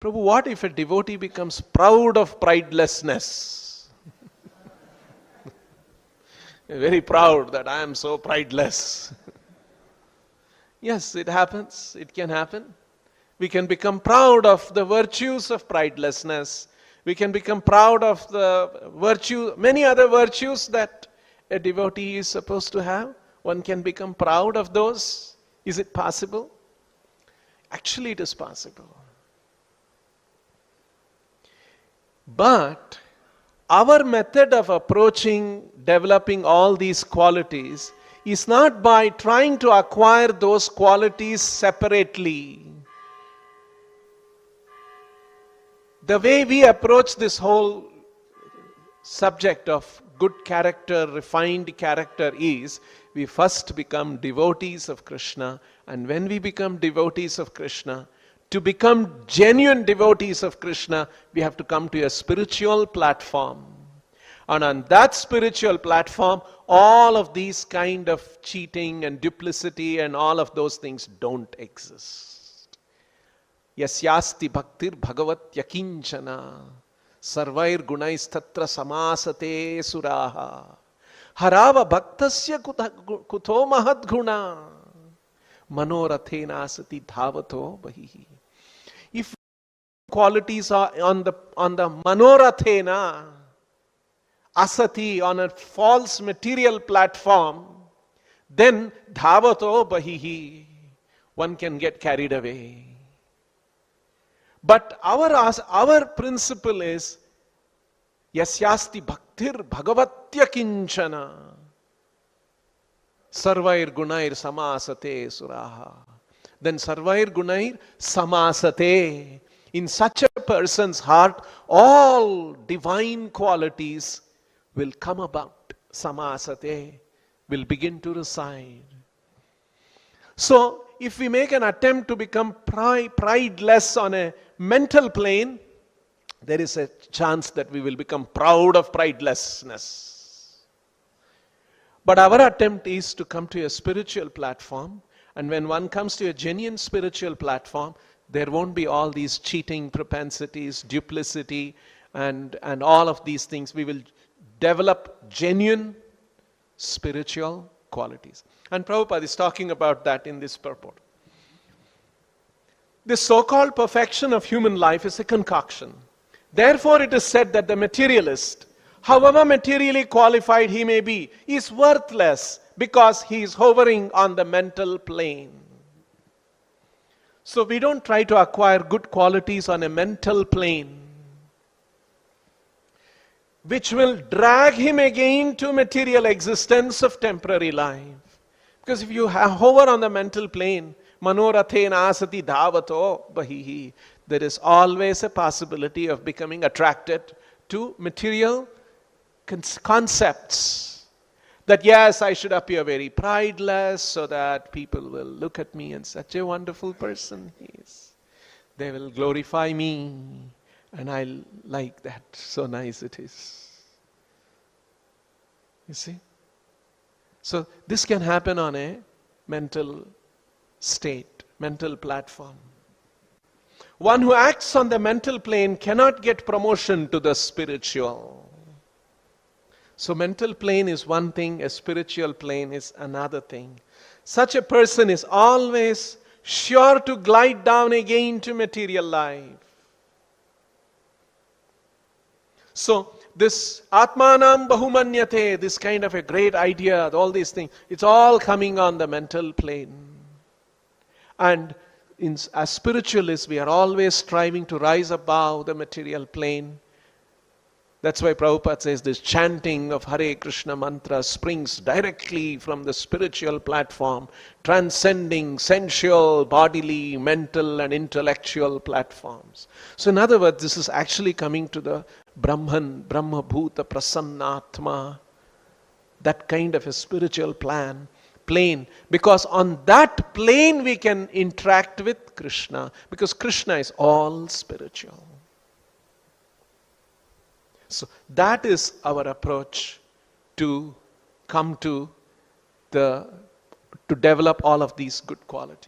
Prabhu, what if a devotee becomes proud of pridelessness? Very proud that I am so prideless. Yes, it happens. It can happen. We can become proud of the virtues of pridelessness. We can become proud of the virtue, many other virtues that a devotee is supposed to have. One can become proud of those. Is it possible? Actually, it is possible. But our method of approaching developing all these qualities is not by trying to acquire those qualities separately. The way we approach this whole subject of good character, refined character is, we first become devotees of Krishna, and when we become devotees of Krishna, to become genuine devotees of Krishna, we have to come to a spiritual platform. And on that spiritual platform, all of these kind of cheating and duplicity and all of those things don't exist. Yasyasti bhaktir bhagavat yakinchana sarvair gunais tatra samasate suraha harava bhaktasya kuto mahad guna manorathena asati dhavato bahihi. If qualities are on the manorathena asati, on a false material platform, then dhavato bahihi, one can get carried away. But our principle is yasyasti bhaktir bhagavatya kinchana sarvair gunair samasate suraha. Then sarvair gunair samasate. In such a person's heart, all divine qualities will come about. Samasate, will begin to reside. So, if we make an attempt to become prideless on a mental plane, there is a chance that we will become proud of pridelessness. But our attempt is to come to a spiritual platform, and when one comes to a genuine spiritual platform, there won't be all these cheating propensities, duplicity, and all of these things. We will develop genuine spiritual qualities. And Prabhupada is talking about that in this purport. This so-called perfection of human life is a concoction. Therefore, it is said that the materialist, however materially qualified he may be, is worthless because he is hovering on the mental plane. So we don't try to acquire good qualities on a mental plane, which will drag him again to material existence of temporary life. Because if you hover on the mental plane, manorathena asati dhavato bahihi, there is always a possibility of becoming attracted to material concepts. That yes, I should appear very prideless so that people will look at me and such a wonderful person he is. They will glorify me and I like that. So nice it is. You see? So this can happen on a mental state, mental platform. One who acts on the mental plane cannot get promotion to the spiritual. So mental plane is one thing, a spiritual plane is another thing. Such a person is always sure to glide down again to material life. So this Atmanam Bahumanyate, this kind of a great idea, all these things, it's all coming on the mental plane. And as spiritualists, we are always striving to rise above the material plane. That's why Prabhupada says this chanting of Hare Krishna mantra springs directly from the spiritual platform, transcending sensual, bodily, mental and intellectual platforms. So in other words, this is actually coming to the Brahman, Brahma Bhuta Prasannatma, that kind of a spiritual plane. Because on that plane we can interact with Krishna, because Krishna is all spiritual. So that is our approach to come to develop all of these good qualities.